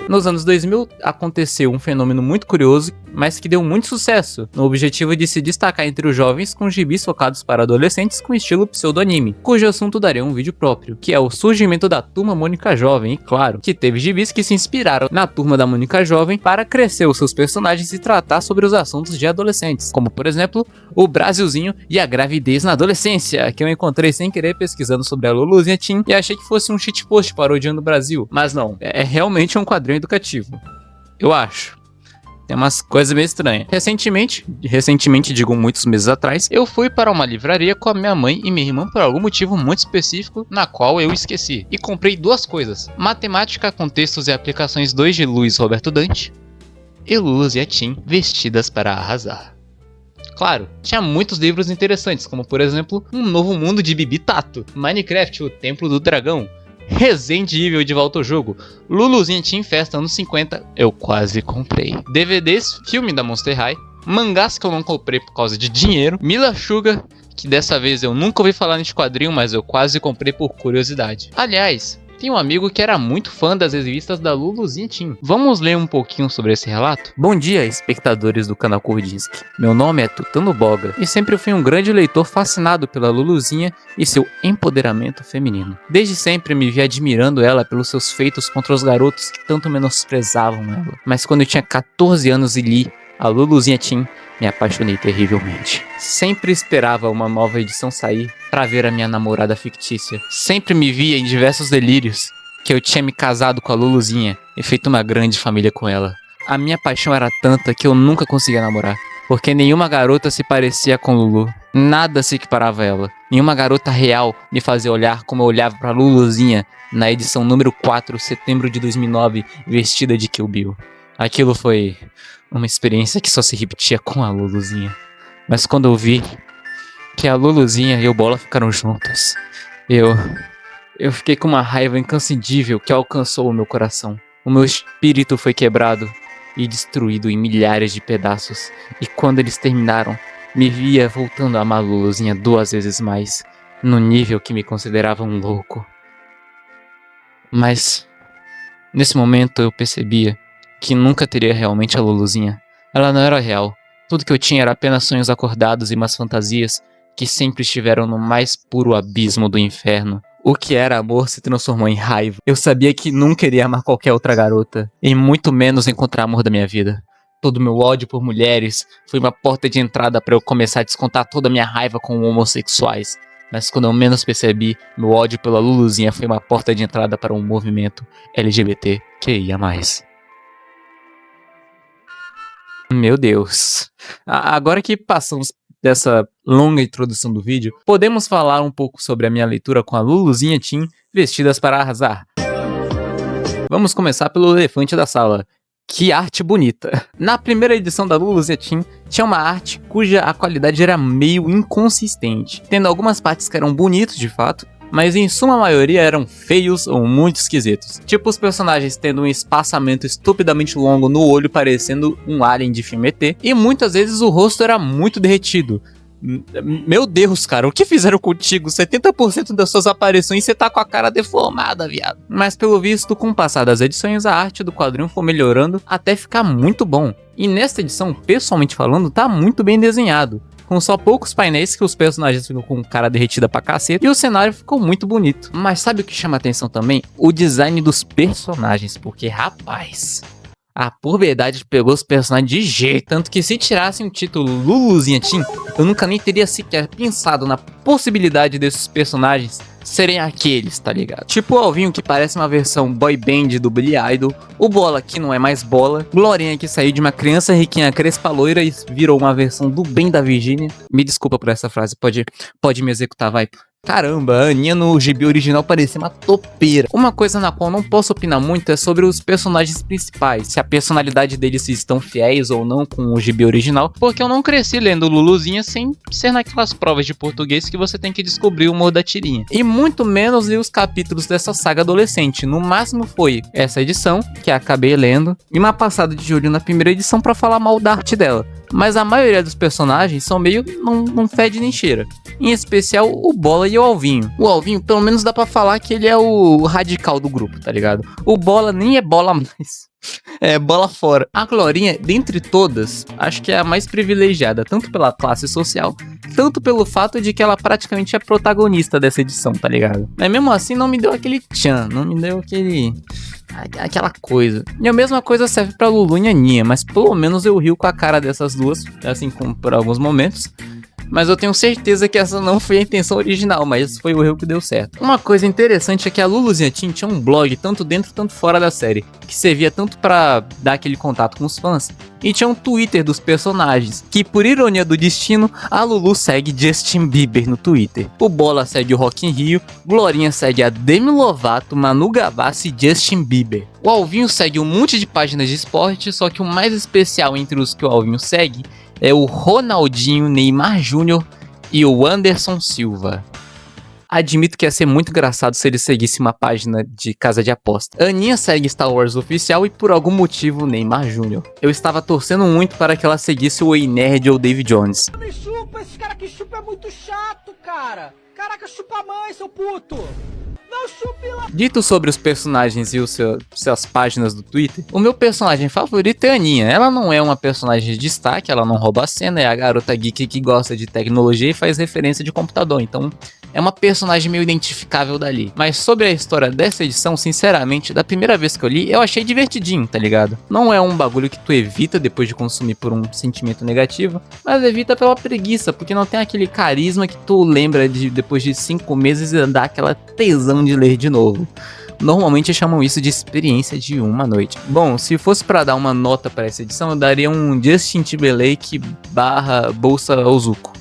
Nos anos 2000, aconteceu um fenômeno muito curioso, mas que deu muito sucesso, no objetivo de se destacar entre os jovens com gibis focados para adolescentes com estilo pseudo-anime, cujo assunto daria um vídeo próprio, que é o surgimento da Turma Mônica Jovem, e claro, que teve gibis que se inspiraram na Turma da Mônica Jovem para crescer os seus personagens e tratar sobre os assuntos de adolescentes, como por exemplo, o Brasilzinho e a gravidez na adolescência, que eu encontrei sem querer pesquisando sobre a Luluzinha Teen e achei que fosse um shitpost parodiando o Brasil, mas não, é realmente um quadrinho educativo, eu acho. Tem umas coisas meio estranhas. Recentemente, digo muitos meses atrás, eu fui para uma livraria com a minha mãe e minha irmã por algum motivo muito específico, na qual eu esqueci. E comprei duas coisas: Matemática com Textos e Aplicações 2 de Luiz Roberto Dante e Luluzinha Teen Vestidas para Arrasar. Claro, tinha muitos livros interessantes, como por exemplo, Um Novo Mundo de Bibi Tato, Minecraft, O Templo do Dragão, Resident Evil de volta ao jogo, Luluzinha Teen Festa anos 50, eu quase comprei. DVDs, filme da Monster High, mangás que eu não comprei por causa de dinheiro, Mila Sugar, que dessa vez eu nunca ouvi falar neste quadrinho, mas eu quase comprei por curiosidade. Aliás, tem um amigo que era muito fã das revistas da Luluzinha Teen. Vamos ler um pouquinho sobre esse relato? Bom dia, espectadores do canal Kurdisk. Meu nome é Tutano Boga e sempre fui um grande leitor fascinado pela Luluzinha e seu empoderamento feminino. Desde sempre me vi admirando ela pelos seus feitos contra os garotos que tanto menosprezavam ela. Mas quando eu tinha 14 anos e li a Luluzinha Teen, me apaixonei terrivelmente. Sempre esperava uma nova edição sair pra ver a minha namorada fictícia. Sempre me via em diversos delírios que eu tinha me casado com a Luluzinha e feito uma grande família com ela. A minha paixão era tanta que eu nunca conseguia namorar, porque nenhuma garota se parecia com Lulu. Nada se equiparava a ela. Nenhuma garota real me fazia olhar como eu olhava pra Luluzinha na edição número 4, setembro de 2009, vestida de Kill Bill. Aquilo foi uma experiência que só se repetia com a Luluzinha. Mas quando eu vi que a Luluzinha e o Bola ficaram juntos, eu fiquei com uma raiva inconcebível que alcançou o meu coração. O meu espírito foi quebrado e destruído em milhares de pedaços. E quando eles terminaram, me via voltando a amar a Luluzinha 2 vezes mais, no nível que me considerava um louco. Mas, nesse momento eu percebia que nunca teria realmente a Luluzinha. Ela não era real. Tudo que eu tinha era apenas sonhos acordados e umas fantasias que sempre estiveram no mais puro abismo do inferno. O que era amor se transformou em raiva. Eu sabia que nunca iria amar qualquer outra garota, e muito menos encontrar amor da minha vida. Todo meu ódio por mulheres foi uma porta de entrada para eu começar a descontar toda a minha raiva com homossexuais. Mas quando eu menos percebi, meu ódio pela Luluzinha foi uma porta de entrada para um movimento LGBTQIA+. Meu Deus. Agora que passamos dessa longa introdução do vídeo, podemos falar um pouco sobre a minha leitura com a Luluzinha Teen Vestidas para Arrasar. Vamos começar pelo elefante da sala. Que arte bonita. Na primeira edição da Luluzinha Teen, tinha uma arte cuja a qualidade era meio inconsistente, tendo algumas partes que eram bonitas de fato, mas em suma maioria eram feios ou muito esquisitos. Tipo os personagens tendo um espaçamento estupidamente longo no olho parecendo um alien de filme ET, e muitas vezes o rosto era muito derretido. Meu Deus, cara, o que fizeram contigo? 70% das suas aparições você tá com a cara deformada, viado. Mas pelo visto, com o passar das edições, a arte do quadrinho foi melhorando até ficar muito bom. E nesta edição, pessoalmente falando, tá muito bem desenhado, com só poucos painéis que os personagens ficam com cara derretida pra caceta e o cenário ficou muito bonito. Mas sabe o que chama atenção também? O design dos personagens, porque rapaz, a Puberdade pegou os personagens de jeito, tanto que se tirassem o título Luluzinha Teen, eu nunca nem teria sequer pensado na possibilidade desses personagens serem aqueles, tá ligado? Tipo o Alvinho, que parece uma versão boy band do Billy Idol, o Bola, que não é mais Bola, Glorinha, que saiu de uma criança riquinha crespa loira e virou uma versão do bem da Virgínia. Me desculpa por essa frase, pode me executar, vai. Caramba, a Aninha no gibi original parecia uma topeira. Uma coisa na qual não posso opinar muito é sobre os personagens principais, se a personalidade deles estão fiéis ou não com o gibi original, porque eu não cresci lendo Luluzinha sem ser naquelas provas de português que você tem que descobrir o humor da tirinha. E muito menos li os capítulos dessa saga adolescente, no máximo foi essa edição, que acabei lendo, e uma passada de olho na primeira edição pra falar mal da arte dela. Mas a maioria dos personagens são meio não fede nem cheira. Em especial o Bola e o Alvinho. O Alvinho, pelo menos dá pra falar que ele é o radical do grupo, tá ligado? O Bola nem é Bola mais. Bola fora. A Glorinha, dentre todas, acho que é a mais privilegiada, tanto pela classe social, tanto pelo fato de que ela praticamente é protagonista dessa edição, tá ligado? Mas mesmo assim não me deu aquele tchan, não me deu aquela coisa. E a mesma coisa serve pra Lulu e Aninha, mas pelo menos eu rio com a cara dessas duas, assim como por alguns momentos. Mas eu tenho certeza que essa não foi a intenção original, mas foi o erro que deu certo. Uma coisa interessante é que a Luluzinha Teen tinha um blog tanto dentro tanto fora da série, que servia tanto pra dar aquele contato com os fãs, e tinha um Twitter dos personagens, que por ironia do destino, a Lulu segue Justin Bieber no Twitter. O Bola segue o Rock in Rio, Glorinha segue a Demi Lovato, Manu Gavassi e Justin Bieber. O Alvinho segue um monte de páginas de esporte, só que o mais especial entre os que o Alvinho segue é o Ronaldinho, Neymar Jr. e o Anderson Silva. Admito que ia ser muito engraçado se ele seguisse uma página de casa de aposta. Aninha segue Star Wars Oficial e por algum motivo Neymar Jr. Eu estava torcendo muito para que ela seguisse o Ei Nerd ou Dave Jones. Me chupa, esse cara que chupa é muito chato, cara. Caraca, chupa a mãe, seu puto. Não chupe lá. Dito sobre os personagens e suas páginas do Twitter, o meu personagem favorito é a Aninha. Ela não é uma personagem de destaque, ela não rouba a cena, é a garota geek que gosta de tecnologia e faz referência de computador, então é uma personagem meio identificável dali. Mas sobre a história dessa edição, sinceramente, da primeira vez que eu li, eu achei divertidinho, tá ligado? Não é um bagulho que tu evita depois de consumir por um sentimento negativo, mas evita pela preguiça, porque não tem aquele carisma que tu lembra de depois de 5 meses e dá aquela tesão de ler de novo. Normalmente chamam isso de experiência de uma noite. Bom, se fosse pra dar uma nota pra essa edição, eu daria um Justin Timberlake / Bolsa Ozuko.